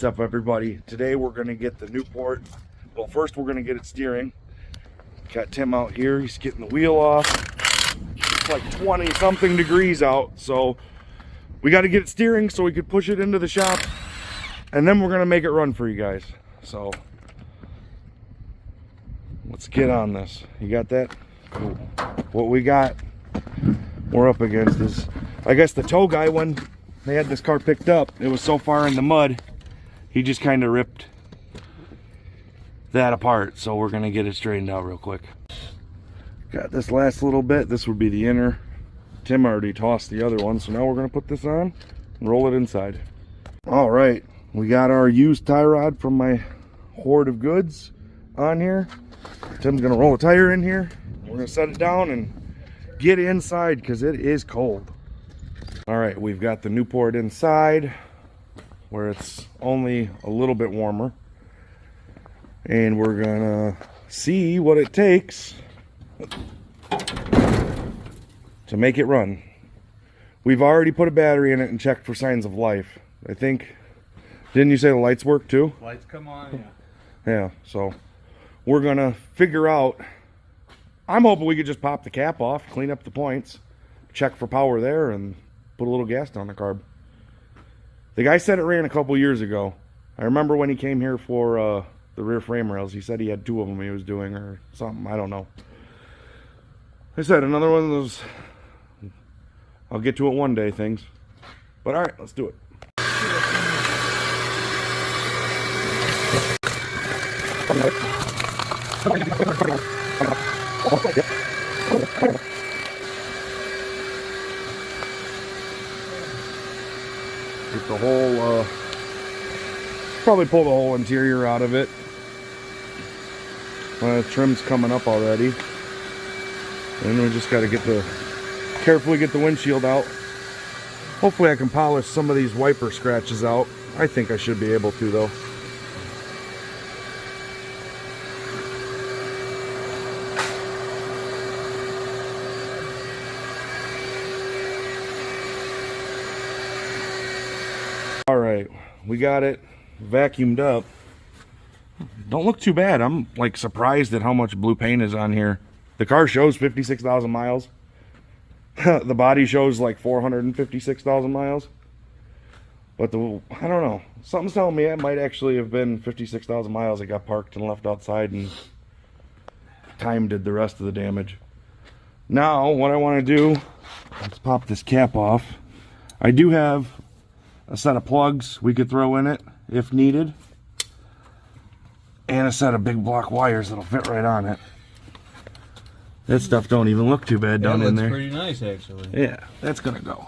What's up, everybody? Today we're going to get the Newport. Well, first we're going to get it steering. Got Tim out here. He's getting the wheel off. It's like 20 something degrees out, so we got to get it steering so we could push it into the shop, and then we're going to make it run for you guys. So let's get on this. You got that? Cool. What we got we're up against is, I guess, the tow guy. When they had this car picked up, it was so far in the mud, he just kind of ripped that apart. So we're gonna get it straightened out real quick. Got this last little bit. This would be the inner. Tim already tossed the other one, so now we're gonna put this on and roll it inside. All right, we got our used tie rod from my hoard of goods on here. Tim's gonna roll a tire in here. We're gonna set it down and get inside because it is cold. All right, we've got the Newport inside where it's only a little bit warmer, and we're gonna see what it takes to make it run. We've already put a battery in it and checked for signs of life. I think, didn't you say the lights work too? Lights come on, yeah. Yeah, so we're gonna figure out. I'm hoping we could just pop the cap off, clean up the points, check for power there, and put a little gas down the carb. The guy said it ran a couple years ago. I remember when he came here for the rear frame rails, he said he had 2 of them he was doing or something. I don't know. I said another one of those I'll get to it one day things. But all right, let's do it. Get the whole, probably pull the whole interior out of it. Trim's coming up already. And we just got to carefully get the windshield out. Hopefully I can polish some of these wiper scratches out. I think I should be able to, though. All right, we got it vacuumed up. Don't look too bad. I'm like surprised at how much blue paint is on here. The car shows 56,000 miles. The body shows like 456,000 miles. But I don't know. Something's telling me it might actually have been 56,000 miles. It got parked and left outside, and time did the rest of the damage. Now, what I want to do, let's pop this cap off. I do have a set of plugs we could throw in it if needed, and a set of big block wires that'll fit right on it. That stuff don't even look too bad down in there. Pretty nice, actually. Yeah, that's gonna go.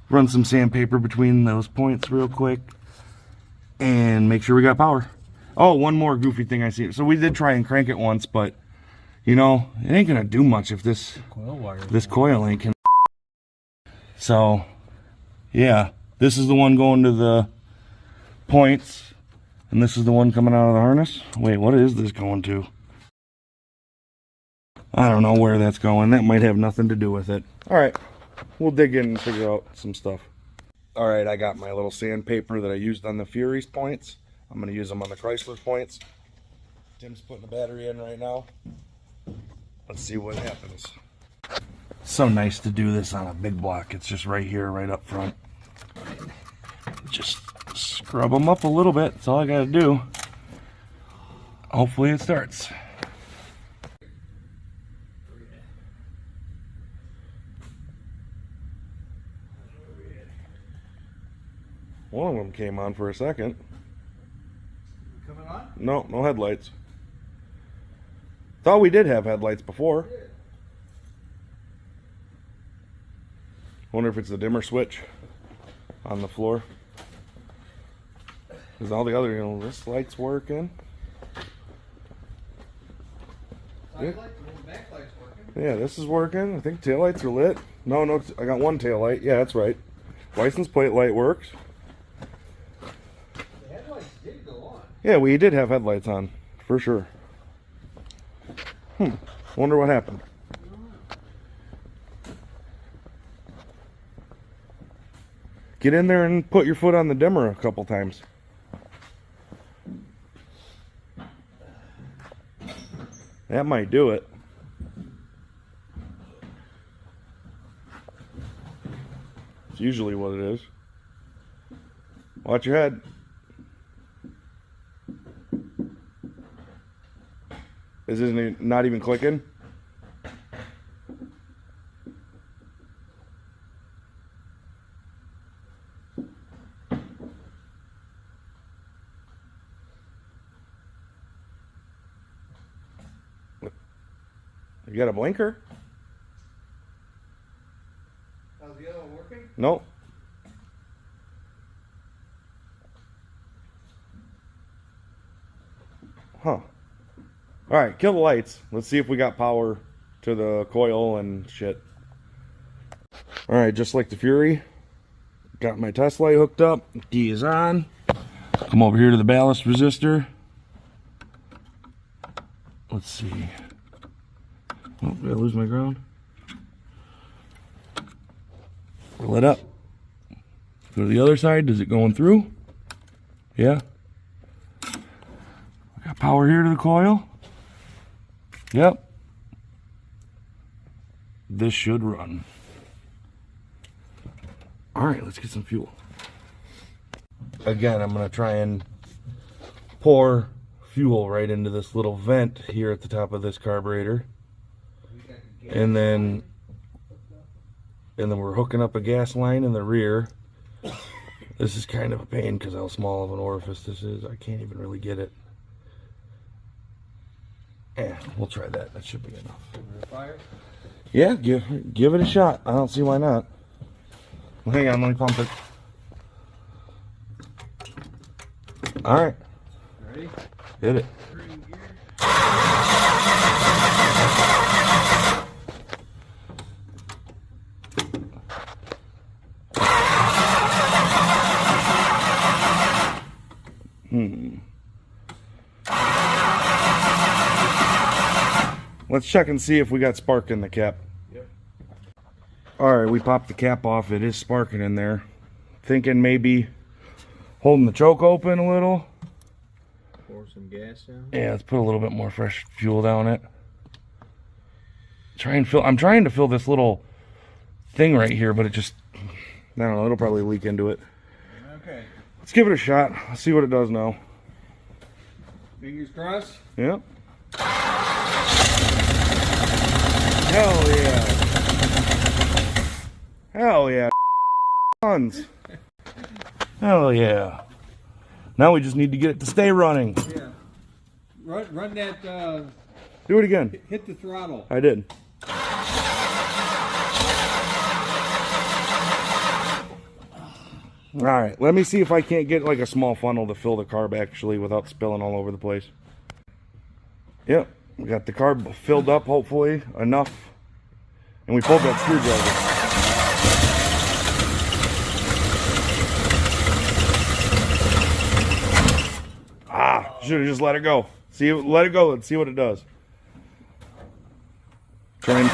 Run some sandpaper between those points real quick and make sure we got power. Oh, one more goofy thing I see. So we did try and crank it once, but you know, it ain't gonna do much if this coil ain't can. So yeah, this is the one going to the points, and this is the one coming out of the harness. Wait, what is this going to? I don't know where that's going. That might have nothing to do with it. All right, we'll dig in and figure out some stuff. All right, I got my little sandpaper that I used on the Fury's points. I'm going to use them on the Chrysler points. Tim's putting the battery in right now. Let's see what happens. So nice to do this on a big block. It's just right here, right up front. Just scrub them up a little bit. That's all I got to do. Hopefully it starts. One of them came on for a second. Coming on? No, no headlights. Thought we did have headlights before. Wonder if it's the dimmer switch on the floor. Because all the other, you know, this light's working. Yeah. Yeah, this is working. I think taillights are lit. No, I got one taillight. Yeah, that's right. License plate light works. The headlights did go on. Yeah, we did have headlights on, for sure. Wonder what happened. Get in there and put your foot on the dimmer a couple times. That might do it. It's usually what it is. Watch your head. This isn't not even clicking. You got a blinker? How's the other one working? Nope. Huh. Alright, kill the lights. Let's see if we got power to the coil and shit. Alright, just like the Fury, got my test light hooked up. D is on. Come over here to the ballast resistor. Let's see. Oh, did I lose my ground? We're lit up. Go to the other side. Is it going through? Yeah. Got power here to the coil. Yep. This should run. Alright, let's get some fuel. Again, I'm going to try and pour fuel right into this little vent here at the top of this carburetor. And then we're hooking up a gas line in the rear. This is kind of a pain because how small of an orifice this is. I can't even really get it. Yeah, we'll try that. That should be enough. Fire? Yeah, give it a shot. I don't see why not. Well, hang on, let me pump it. All right. Ready? Hit it. Let's check and see if we got spark in the cap. Yep. Alright, we popped the cap off. It is sparking in there. Thinking maybe holding the choke open a little. Pour some gas down. Yeah, let's put a little bit more fresh fuel down it. I'm trying to fill this little thing right here, but it just, I don't know, it'll probably leak into it. Okay. Let's give it a shot. Let's see what it does now. Fingers crossed. Yep. Hell yeah. Hell yeah. Tons. Hell yeah. Now we just need to get it to stay running. Yeah. Run that, Do it again. hit the throttle. I did. Alright, let me see if I can't get like a small funnel to fill the carb actually without spilling all over the place. Yep, we got the carb filled up hopefully enough. And we pulled that screwdriver. Should have just let it go. Let it go. Let's see what it does. Try and...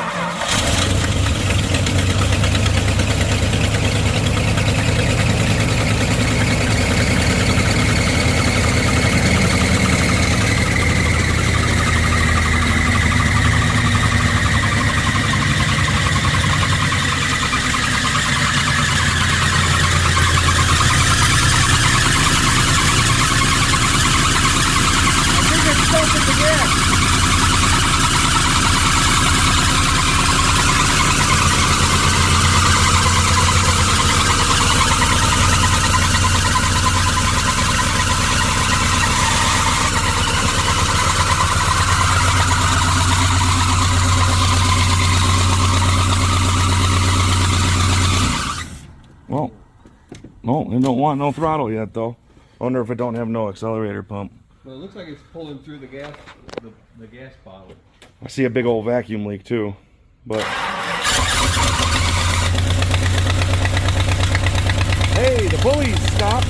Well, no, it don't want no throttle yet though. I wonder if it don't have no accelerator pump. Well, it looks like it's pulling through the gas, the gas bottle. I see a big old vacuum leak too, but hey, the pulleys stopped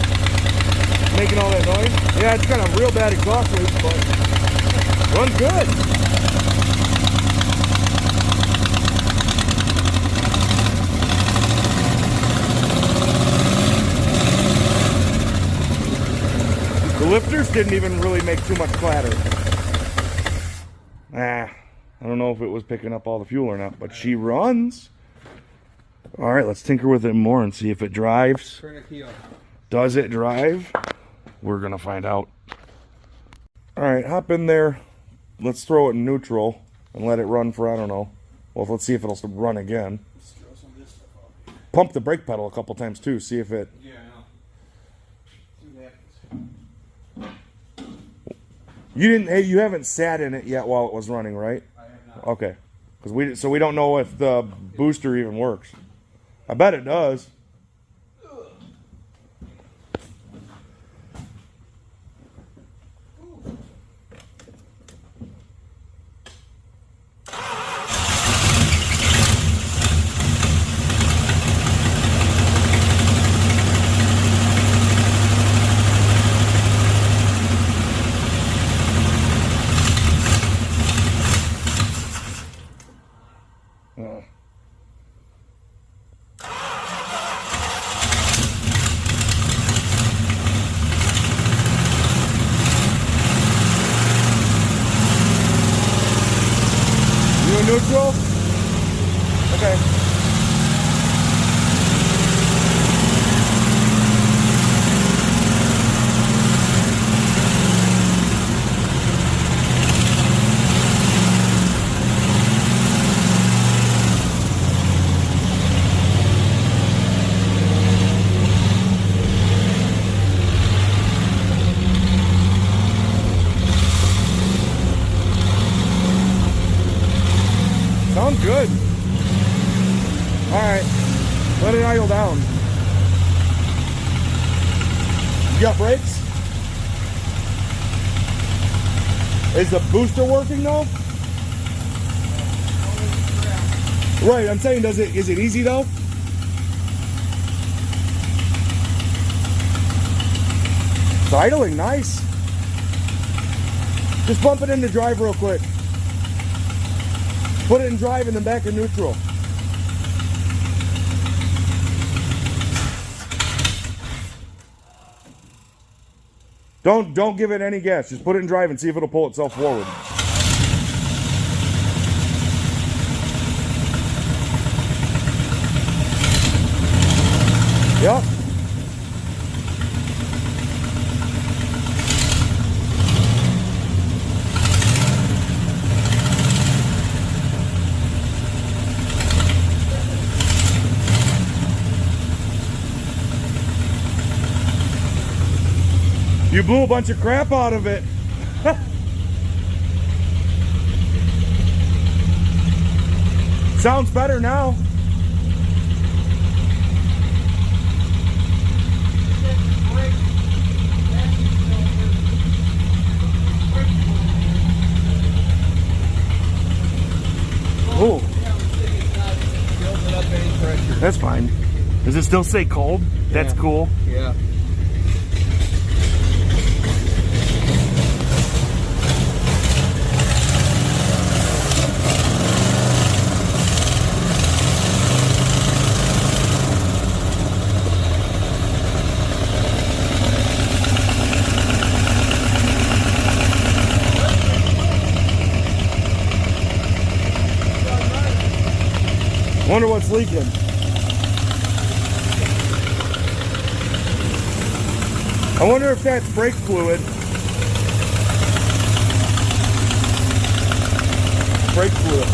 making all that noise. Yeah, it's got a real bad exhaust leak, but runs good. The lifters didn't even really make too much clatter. I don't know if it was picking up all the fuel or not, but she runs. All right, let's tinker with it more and see if it drives. Turn the key off. Does it drive? We're gonna find out. All right, hop in there. Let's throw it in neutral and let it run for, I don't know. Well, let's see if it'll run again. Let's throw some of this stuff off. Pump the brake pedal a couple times too. See if it. Yeah, I know. See what happens. You haven't sat in it yet while it was running, right? I have not. Okay, because we don't know if the booster even works. I bet it does. Neutral? Okay. Sounds good. All right, let it idle down. You got brakes? Is the booster working though? Right, I'm saying, is it easy though? It's idling nice. Just bump it into drive real quick. Put it in drive and then back in neutral. Don't give it any gas. Just put it in drive and see if it'll pull itself forward. Yep. You blew a bunch of crap out of it. Sounds better now. Oh, that's fine. Does it still say cold? Yeah. That's cool. Yeah. Wonder what's leaking. I wonder if that's brake fluid. Brake fluid.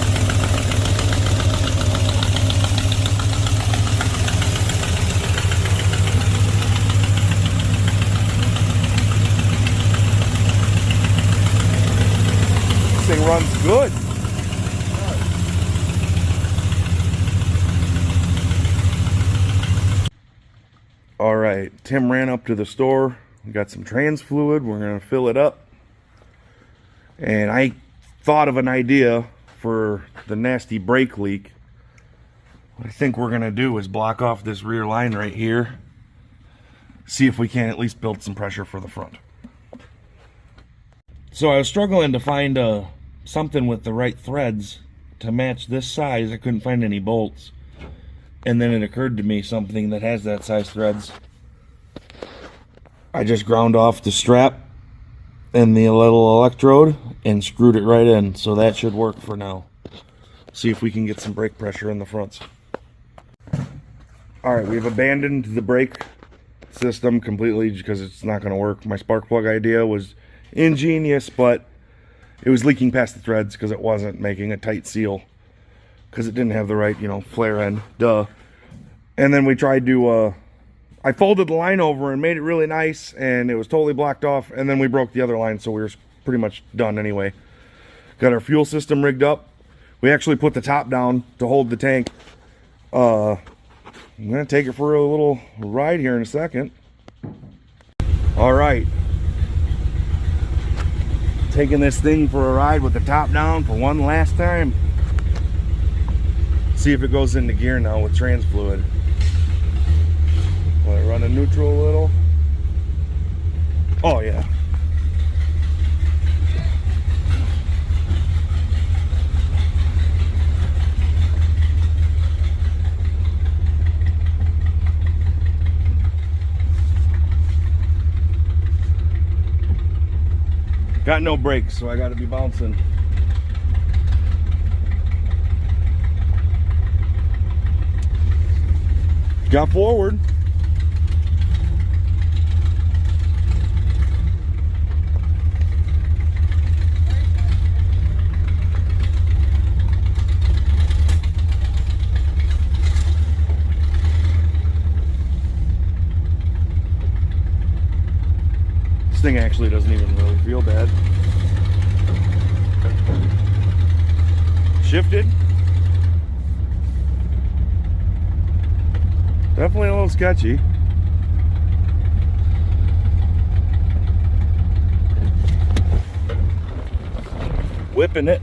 This thing runs good. All right, Tim ran up to the store. We got some trans fluid. We're gonna fill it up. And I thought of an idea for the nasty brake leak. What I think we're gonna do is block off this rear line right here. See if we can at least build some pressure for the front. So I was struggling to find something with the right threads to match this size. I couldn't find any bolts. And then it occurred to me something that has that size threads. I just ground off the strap and the little electrode and screwed it right in, so that should work for now. See if we can get some brake pressure in the fronts. All right, we've abandoned the brake system completely because it's not going to work. My spark plug idea was ingenious, but it was leaking past the threads because it wasn't making a tight seal because it didn't have the right, flare end. Duh. And then we tried to I folded the line over and made it really nice, and it was totally blocked off, and then we broke the other line, so we were pretty much done anyway. Got our fuel system rigged up. We actually put the top down to hold the tank. I'm gonna take it for a little ride here in a second. All right, taking this thing for a ride with the top down for one last time. See if it goes into gear now with trans fluid. Will it run in neutral a little? Oh yeah. Got no brakes, so I got to be bouncing. Got forward. This thing actually doesn't even really feel bad. Shifted. Definitely a little sketchy. Whipping it.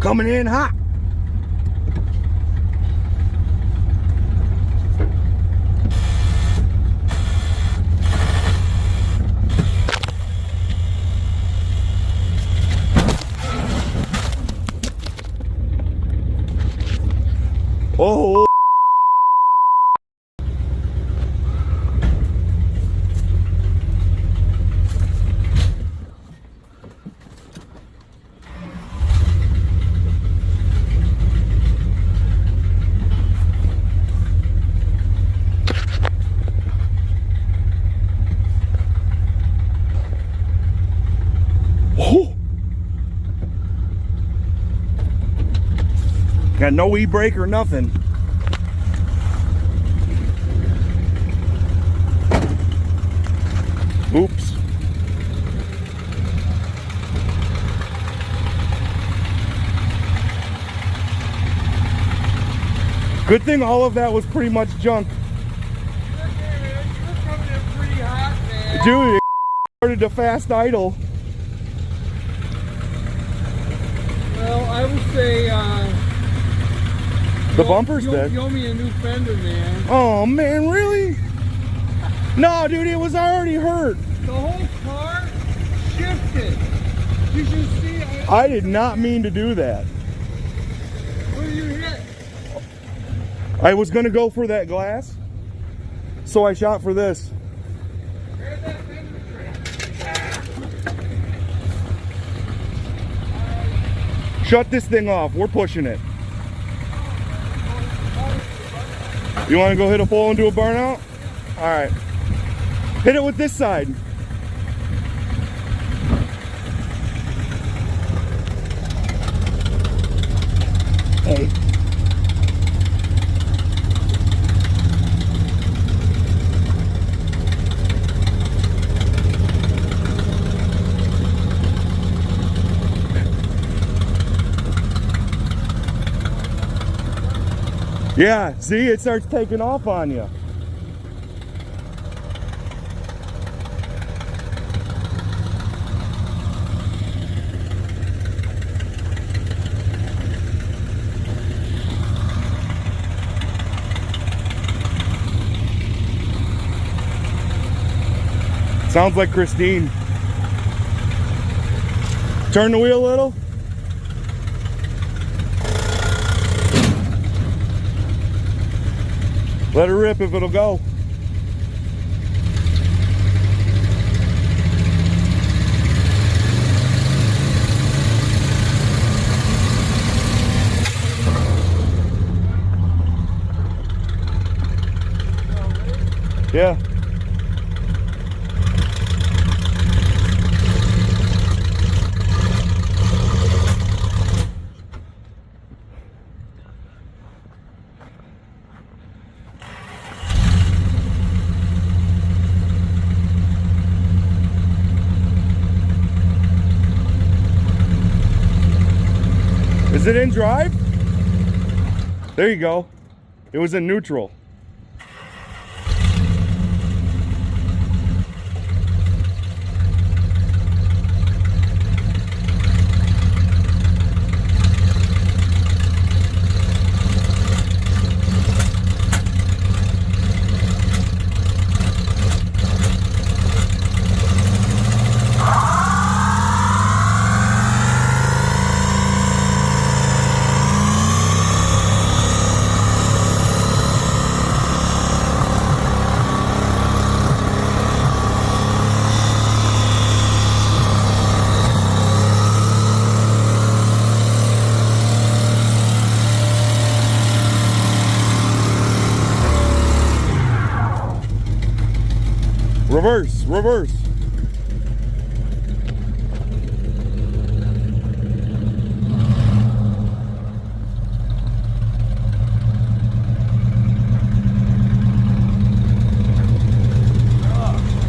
Coming in hot. Oh. Got no e-brake or nothing. Oops. Good thing all of that was pretty much junk. You're coming in pretty hot, man. Dude, it started to fast idle. Well, I would say, The bumper's dead. You owe me a new fender, man. Oh man, really? No, dude, it was already hurt. The whole car shifted. You should see. I did not mean to do that. What did you hit? I was gonna go for that glass, so I shot for this. Where's that fender tray? Shut this thing off. We're pushing it. You want to go hit a pole and do a burnout? All right. Hit it with this side. Hey. Yeah, see, it starts taking off on you. Sounds like Christine. Turn the wheel a little. Let her rip if it'll go. Yeah. Is it in drive? There you go. It was in neutral. Reverse, reverse.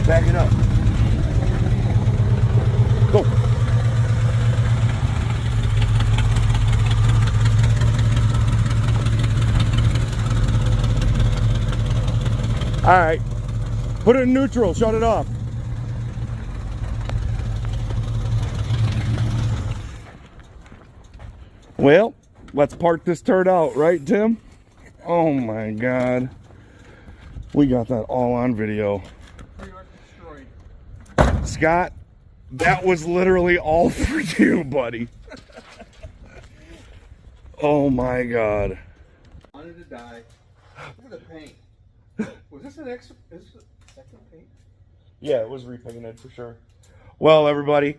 Back it up. Go. All right. Put it in neutral, shut it off. Well, let's park this turd out, right, Tim? Oh my God. We got that all on video. Scott, that was literally all for you, buddy. Oh my God. Wanted to die. Look at the paint. Was this an extra? Is this a second paint? Yeah, it was repainted for sure. Well, everybody,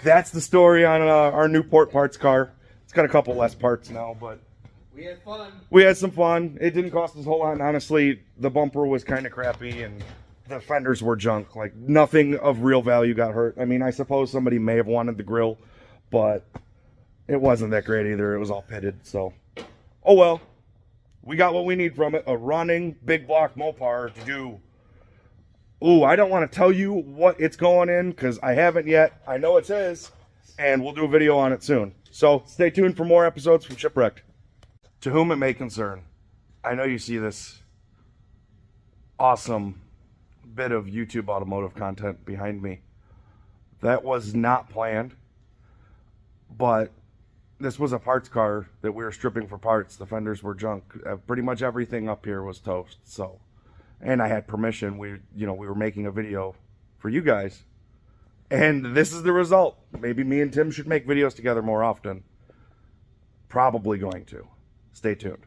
that's the story on our Newport parts car. It's got a couple less parts now, but we had fun. We had some fun. It didn't cost us a whole lot. And honestly, the bumper was kind of crappy and the fenders were junk. Like, nothing of real value got hurt. I mean, I suppose somebody may have wanted the grill, but it wasn't that great either. It was all pitted, so. Oh well. We got what we need from it. A running big block Mopar to do. Ooh, I don't want to tell you what it's going in because I haven't yet. I know it says, and we'll do a video on it soon. So stay tuned for more episodes from Shipwrecked. To whom it may concern, I know you see this awesome bit of YouTube automotive content behind me. That was not planned, but this was a parts car that we were stripping for parts. The fenders were junk. Pretty much everything up here was toast. So, and I had permission. We were making a video for you guys, and this is the result. Maybe me and Tim should make videos together more often. Probably going to. Stay tuned.